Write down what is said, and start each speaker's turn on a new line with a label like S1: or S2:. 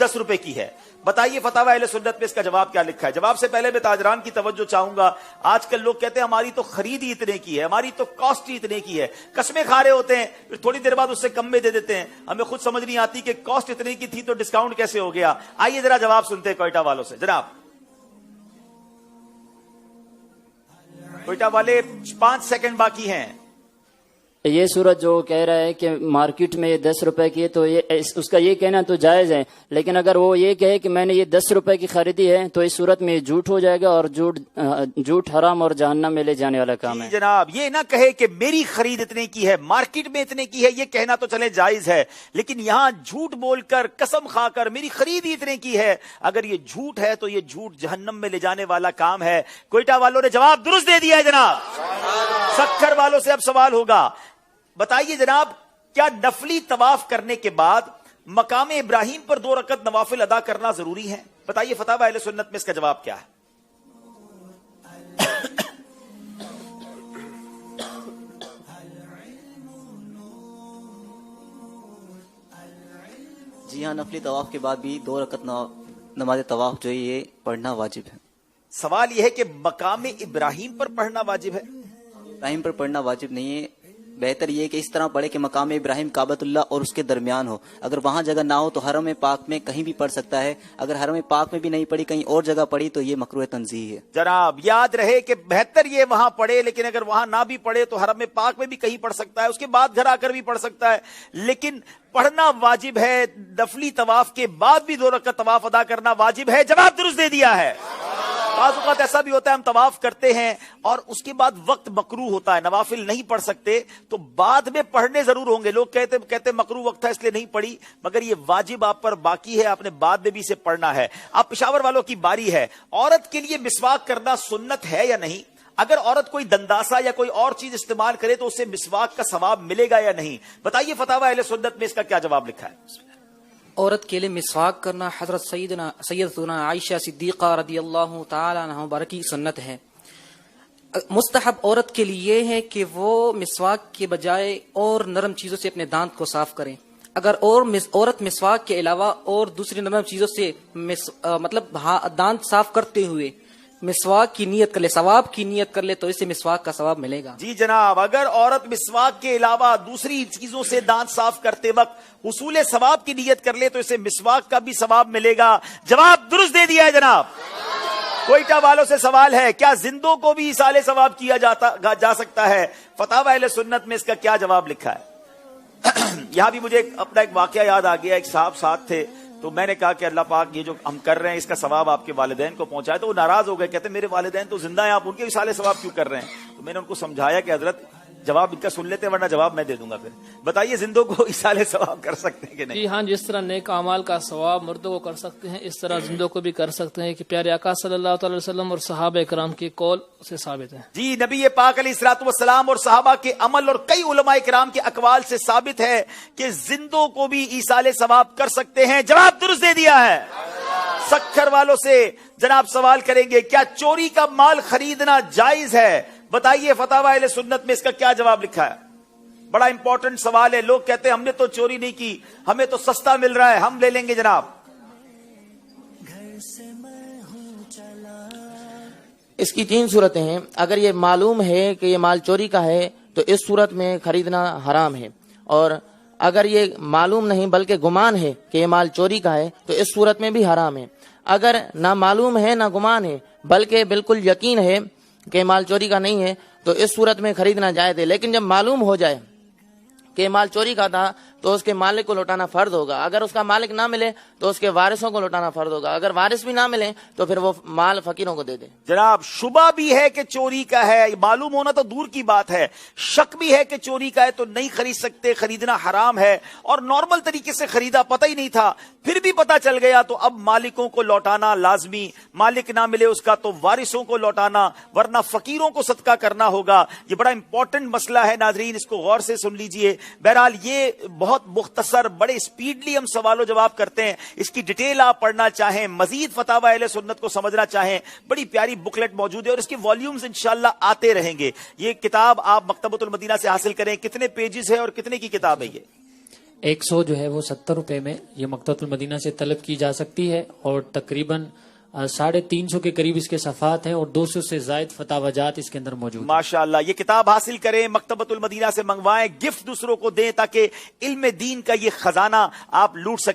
S1: 10 روپے کی ہے. بتائیے فتاوی اہل سنت میں اس کا جواب کیا لکھا ہے؟ جواب سے پہلے میں تاجران کی توجہ چاہوں گا. آج کل لوگ کہتے ہیں ہماری تو خرید ہی اتنے کی ہے، ہماری تو کاسٹ ہی اتنے کی ہے، قسمیں کھا رہے ہوتے ہیں، پھر تھوڑی دیر بعد اس سے کم میں دے دیتے ہیں. ہمیں خود سمجھ نہیں آتی کہ کاسٹ اتنے کی تھی تو ڈسکاؤنٹ کیسے ہو گیا. آئیے ذرا جواب سنتے ہیں کوئٹہ والوں سے. جناب کوئٹہ والے 5 سیکنڈ باقی ہیں.
S2: یہ صورت جو کہہ رہا ہے کہ مارکیٹ میں یہ 10 روپے کی ہے تو یہ اس کا یہ کہنا تو جائز ہے، لیکن اگر وہ یہ کہے کہ میں نے یہ 10 روپے کی خریدی ہے تو اس صورت میں جھوٹ ہو جائے گا، اور جھوٹ حرام اور جہنم میں لے جانے والا کام ہے.
S1: جناب یہ نہ کہے کہ میری خرید اتنے کی ہے، مارکیٹ میں اتنے کی ہے، یہ کہنا تو چلے جائز ہے، لیکن یہاں جھوٹ بول کر قسم کھا کر میری خرید ہی اتنے کی ہے، اگر یہ جھوٹ ہے تو یہ جھوٹ جہنم میں لے جانے والا کام ہے. کوئٹہ والوں نے جواب درست دے دیا ہے. جناب سکھر والوں سے اب سوال ہوگا. بتائیے جناب، کیا نفلی طواف کرنے کے بعد مقام ابراہیم پر 2 رکعت نوافل ادا کرنا ضروری ہے؟ بتائیے فتاوی اہل سنت میں اس کا جواب کیا ہے؟
S3: جی ہاں، نفلی طواف کے بعد بھی 2 رکعت نماز طواف جو ہے یہ پڑھنا واجب ہے.
S1: سوال یہ ہے کہ مقام ابراہیم پر پڑھنا واجب ہے؟
S3: ابراہیم پر پڑھنا واجب نہیں ہے، بہتر یہ کہ اس طرح پڑھے کہ مقام ابراہیم کعبۃ اللہ اور اس کے درمیان ہو. اگر وہاں جگہ نہ ہو تو حرم پاک میں کہیں بھی پڑھ سکتا ہے. اگر حرم پاک میں بھی نہیں پڑھی، کہیں اور جگہ پڑھی تو یہ مکروہ تنزیہ ہے.
S1: جناب یاد رہے کہ بہتر یہ وہاں پڑھے، لیکن اگر وہاں نہ بھی پڑھے تو حرم پاک میں بھی کہیں پڑھ سکتا ہے، اس کے بعد گھر آ کر بھی پڑھ سکتا ہے، لیکن پڑھنا واجب ہے. نفلی طواف کے بعد بھی 2 رکعت طواف ادا کرنا واجب ہے. جواب درست دے دیا ہے. بعض اوقات ایسا بھی ہوتا ہے ہم طواف کرتے ہیں اور اس کے بعد وقت مکروہ ہوتا ہے، نوافل نہیں پڑھ سکتے، تو بعد میں پڑھنے ضرور ہوں گے. لوگ کہتے مکروہ وقت تھا اس لیے نہیں پڑھی، مگر یہ واجب آپ پر باقی ہے، آپ نے بعد میں بھی اسے پڑھنا ہے. اب پشاور والوں کی باری ہے. عورت کے لیے مسواک کرنا سنت ہے یا نہیں؟ اگر عورت کوئی دنداسا یا کوئی اور چیز استعمال کرے تو اسے مسواک کا ثواب ملے گا یا نہیں؟ بتائیے فتاوی اہل سنت میں اس کا کیا جواب لکھا ہے؟
S4: عورت کے لیے مسواک کرنا حضرت سیدنا عائشہ صدیقہ رضی اللہ تعالی عنہ مبارک کی سنت ہے. مستحب عورت کے لیے ہے کہ وہ مسواک کے بجائے اور نرم چیزوں سے اپنے دانت کو صاف کریں. اگر عورت مسواک کے علاوہ اور دوسری نرم چیزوں سے مطلب دانت صاف کرتے ہوئے مسواک کی نیت کر لے، ثواب کی نیت کر لے، تو اسے مسواک کا ثواب ملے گا.
S1: جی جناب، اگر عورت مسواک کے علاوہ دوسری چیزوں سے دانت صاف کرتے وقت حصول ثواب کی نیت کر لے تو اسے مسواک کا بھی ثواب ملے گا. جواب درست دے دیا ہے. جناب کوئٹہ والوں سے سوال ہے، کیا زندوں کو بھی ایصال ثواب کیا جا سکتا ہے؟ فتاوی اہل سنت میں اس کا کیا جواب لکھا ہے؟ یہاں بھی مجھے اپنا ایک واقعہ یاد آ گیا. ایک صاحب ساتھ تھے تو میں نے کہا کہ اللہ پاک یہ جو ہم کر رہے ہیں اس کا ثواب آپ کے والدین کو پہنچائے. تو وہ ناراض ہو گئے، کہتے میرے والدین تو زندہ ہیں، آپ ان کے ایصال ثواب کیوں کر رہے ہیں؟ تو میں نے ان کو سمجھایا کہ حضرت جواب ان کا سن لیتے ہیں ورنہ جواب میں دے دوں گا. پھر بتائیے زندوں کو ایصال ثواب کر سکتے ہیں کہ نہیں؟
S5: جی ہاں، جس طرح نیک اعمال کا ثواب مردوں کو کر سکتے ہیں اس طرح زندوں کو بھی کر سکتے ہیں، کہ پیارے آقا صلی اللہ تعالی وسلم اور صحابہ کرام کی قول سے ثابت ہے.
S1: جی نبی پاک علیہ الصلوۃ والسلام اور صحابہ کے عمل اور کئی علماء کرام کے اقوال سے ثابت ہے کہ زندوں کو بھی ایصال ثواب کر سکتے ہیں. جواب درست دے دیا ہے. سکھر والوں سے جناب سوال کریں گے، کیا چوری کا مال خریدنا جائز ہے؟ بتائیے فتاوی اہل سنت میں اس کا کیا جواب لکھا ہے؟ بڑا امپورٹنٹ سوال ہے. لوگ کہتے ہیں ہم نے تو چوری نہیں کی، ہمیں تو سستا مل رہا ہے، ہم لے لیں گے. جناب
S6: اس کی 3 صورتیں ہیں. اگر یہ معلوم ہے کہ یہ مال چوری کا ہے تو اس صورت میں خریدنا حرام ہے، اور اگر یہ معلوم نہیں بلکہ گمان ہے کہ یہ مال چوری کا ہے تو اس صورت میں بھی حرام ہے. اگر نہ معلوم ہے نہ گمان ہے بلکہ بالکل یقین ہے کہ مال چوری کا نہیں ہے تو اس صورت میں خریدنا جائز ہے. لیکن جب معلوم ہو جائے کہ مال چوری کا تھا تو اس کے مالک کو لوٹانا فرض ہوگا. اگر اس کا مالک نہ ملے تو اس کے وارثوں کو لوٹانا فرض ہوگا. اگر وارث بھی نہ ملے تو پھر وہ مال فقیروں کو دے دے.
S1: جناب شبہ بھی ہے کہ چوری کا ہے، معلوم ہونا تو دور کی بات ہے، شک بھی ہے کہ چوری کا ہے تو نہیں خرید سکتے، خریدنا حرام ہے. اور نارمل طریقے سے خریدا، پتہ ہی نہیں تھا، پھر بھی پتہ چل گیا تو اب مالکوں کو لوٹانا لازمی. مالک نہ ملے اس کا تو وارثوں کو لوٹانا، ورنہ فقیروں کو صدقہ کرنا ہوگا. یہ بڑا امپورٹنٹ مسئلہ ہے ناظرین، اس کو غور سے سن لیجئے. بہرحال یہ بہت مختصر، بڑے اسپیڈلی ہم سوال و جواب کرتے ہیں. اس کی ڈیٹیل آپ پڑھنا چاہیں، مزید فتاوی اہل سنت کو سمجھنا چاہیں، بڑی پیاری بکلیٹ موجود ہے اور اس کے والیومز انشاءاللہ آتے رہیں گے. یہ کتاب آپ مکتبۃ المدینہ سے حاصل کریں. کتنے پیجز ہے اور کتنے کی کتاب ہے یہ؟
S7: 100 جو ہے وہ 70 روپے میں یہ مکتبۃ المدینہ سے طلب کی جا سکتی ہے، اور تقریباً 350 کے قریب اس کے صفحات ہیں، اور 200 سے زائد فتاوی جات اس کے اندر موجود ہیں۔
S1: ماشاءاللہ، یہ کتاب حاصل کریں، مکتبۃ المدینہ سے منگوائیں، گفٹ دوسروں کو دیں تاکہ علم دین کا یہ خزانہ آپ لوٹ سکیں۔